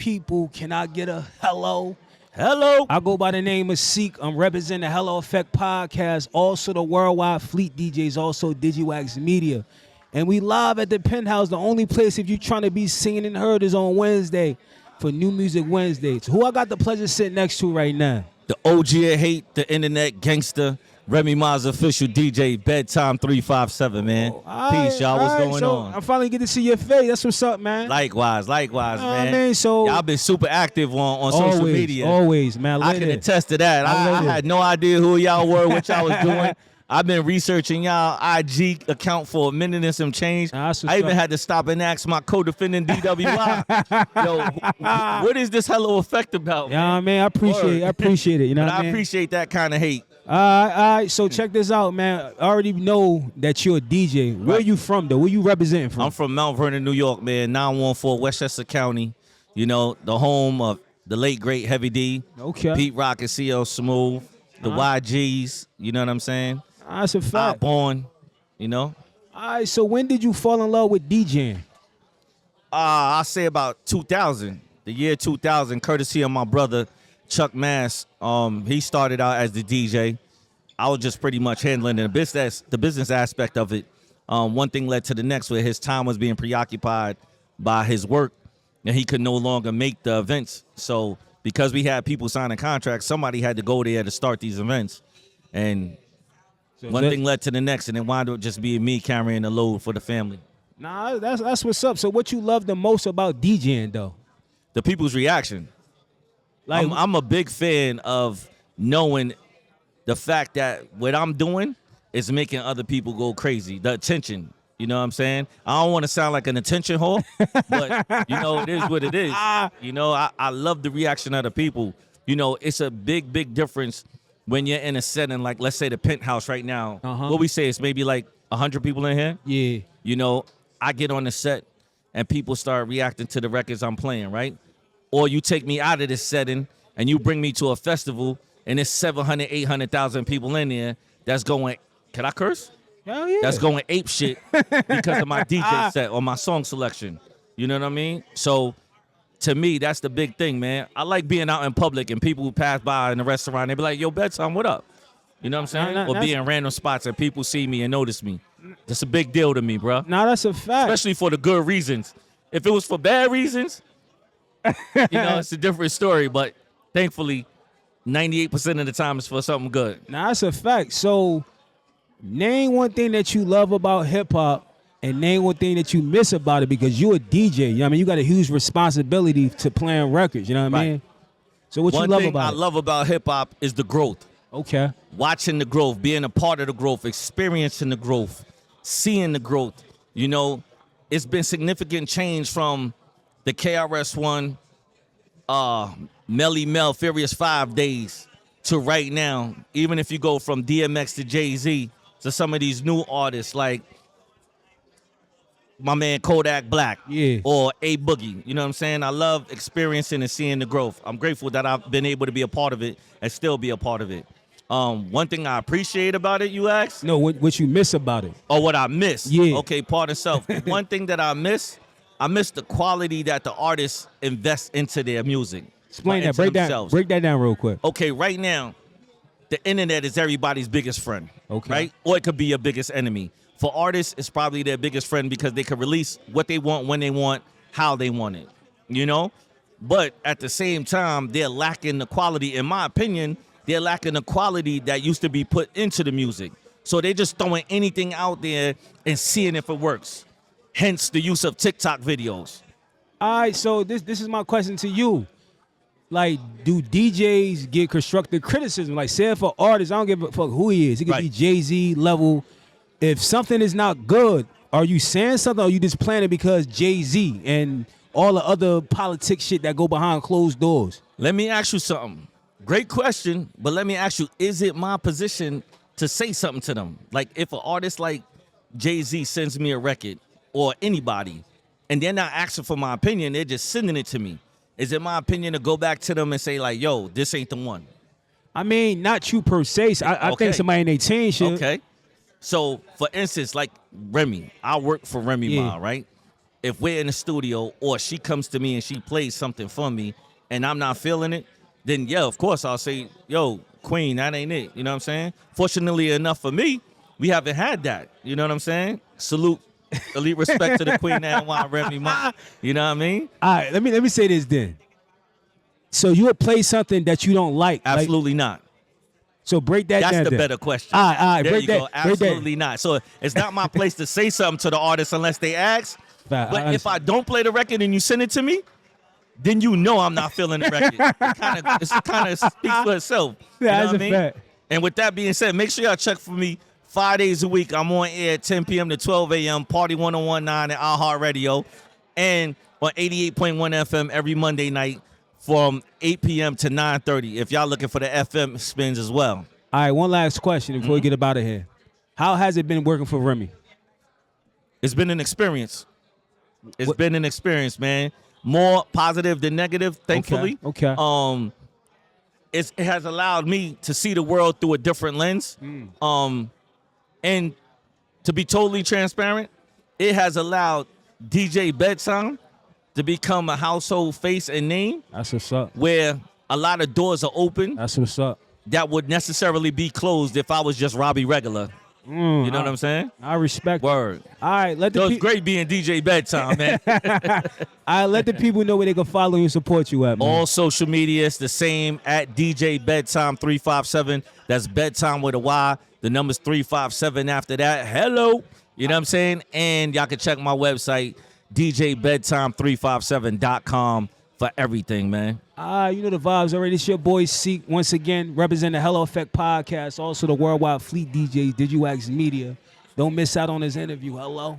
people. Can I get a hello? Hello. I go by the name of Seek. I'm representing the Hello Effect podcast, also the Worldwide Fleet DJs, also DigiWax Media. And we live at the Penthouse, the only place if you're trying to be seen and heard is on Wednesday for New Music Wednesdays. Who I got the pleasure sitting next to right now? The OG of hate, the internet gangster, Remy Ma's official DJ BedTyme357, man. Peace, y'all. What's going on? I finally get to see your face. That's what's up, man. Likewise, man. Man, so y'all been super active on social media. Always, man. I can attest to that. I had no idea who y'all were, what y'all was doing. I've been researching y'all IG account for a minute and some change. I even had to stop and ask my co-defendant DWI, yo, what is this Hello Effect about? Yeah, man, I appreciate it. You know, I appreciate that kind of hate. All right. So check this out, man. I already know that you're a DJ. Where are you from, though? Where you representing from? I'm from Mount Vernon, New York, man. 914 Westchester County. You know, the home of the late great Heavy D. Okay. Pete Rock and CL Smooth. The YGs. You know what I'm saying? That's a fact. Born, you know. All right, so when did you fall in love with DJing? I say about 2000, the year 2000, courtesy of my brother Chuck Mass. He started out as the DJ. I was just pretty much handling the business aspect of it. One thing led to the next, where his time was being preoccupied by his work, and he could no longer make the events. So because we had people signing contracts, somebody had to go there to start these events, and one thing led to the next, and it wound up just being me carrying the load for the family. Nah, that's what's up. So what you love the most about DJing, though? The people's reaction. Like I'm a big fan of knowing the fact that what I'm doing is making other people go crazy. The attention, you know what I'm saying? I don't want to sound like an attention whore, but, you know, it is what it is. You know, I love the reaction of the people. You know, it's a big, big difference when you're in a setting like, let's say, the Penthouse right now. What we say is maybe like 100 people in here. Yeah. You know, I get on the set and people start reacting to the records I'm playing, right? Or you take me out of this setting and you bring me to a festival and there's 700, 800,000 people in there that's going, can I curse? Hell yeah. That's going ape shit because of my DJ set or my song selection. You know what I mean? So to me, that's the big thing, man. I like being out in public and people who pass by in the restaurant, they be like, yo, BedTyme, what up? You know what I'm saying? Or be in random spots and people see me and notice me. That's a big deal to me, bro. Nah, that's a fact. Especially for the good reasons. If it was for bad reasons, you know, it's a different story. But thankfully, 98% of the time it's for something good. Nah, that's a fact. So name one thing that you love about hip-hop and name one thing that you miss about it, because you're a DJ. You know what I mean? You got a huge responsibility to playing records. You know what I mean? So what you love about it? One thing I love about hip-hop is the growth. Okay. Watching the growth, being a part of the growth, experiencing the growth, seeing the growth. You know, it's been significant change from the KRS-One, Melly Mel, Furious 5 days to right now. Even if you go from DMX to Jay-Z to some of these new artists like my man Kodak Black, or A Boogie. You know what I'm saying? I love experiencing and seeing the growth. I'm grateful that I've been able to be a part of it and still be a part of it. One thing I appreciate about it, you ask? No, what you miss about it? Or what I miss? Yeah. Okay, pardon self. One thing that I miss the quality that the artists invest into their music. Explain that. Break that down real quick. Okay, right now, the internet is everybody's biggest friend. Okay. Right? Or it could be your biggest enemy. For artists, it's probably their biggest friend because they can release what they want, when they want, how they want it. You know? But at the same time, they're lacking the quality. In my opinion, they're lacking the quality that used to be put into the music. So they're just throwing anything out there and seeing if it works. Hence the use of TikTok videos. All right, so this is my question to you. Like, do DJs get constructive criticism? Like, say for artists, I don't give a fuck who he is. He could be Jay-Z level. If something is not good, are you saying something, or are you just playing it because Jay-Z and all the other politics shit that go behind closed doors? Let me ask you something. Great question, but let me ask you, is it my position to say something to them? Like, if an artist like Jay-Z sends me a record, or anybody, and they're not asking for my opinion, they're just sending it to me, is it my opinion to go back to them and say, like, yo, this ain't the one? I mean, not you per se. I think somebody in their team should. Okay. So, for instance, like Remy, I work for Remy Ma, right? if we're in the studio or she comes to me and she plays something for me and I'm not feeling it, then yeah, of course I'll say, yo, Queen, that ain't it. You know what I'm saying? Fortunately enough for me, we haven't had that. You know what I'm saying? Salute, elite respect to the Queen and Remy Ma. You know what I mean? All right, let me say this then. So you would play something that you don't like? Absolutely not. So break that down. That's the then. better question. All right, there break you that. go. Absolutely not. So it's not my place to say something to the artist unless they ask. But if I don't play the record and you send it to me, then you know I'm not feeling the record. It kind of speaks for itself. You know what I mean? Fact. And with that being said, make sure y'all check for me 5 days a week. I'm on air at 10 p.m. to 12 a.m. Party 1019 at iHeartRadio, and on 88.1 FM every Monday night from 8 p.m. to 9:30. If y'all looking for the FM spins as well. All right, one last question before we get up out of here. How has it been working for Remy? It's been an experience. It's been an experience, man. More positive than negative, thankfully. Okay. It has allowed me to see the world through a different lens. And to be totally transparent, it has allowed DJ BedTyme to become a household face and name. That's what's up. Where a lot of doors are open. That's what's up. That would necessarily be closed if I was just Robbie Regular. You know what I'm saying? I respect Word. It. All right, it's great being DJ BedTyme, man. All right, let the people know where they can follow you and support you at, man. All social media is the same at DJ BedTyme357. That's BedTyme with a Y. The number's 357 after that. Hello. You know what I'm saying? And y'all can check my website, DJBedTyme357.com for everything, man. You know the vibes already. It's your boy Seek once again, representing the Hello Effect podcast, also the Worldwide Fleet DJs, Did You Ask Media. Don't miss out on this interview. Hello.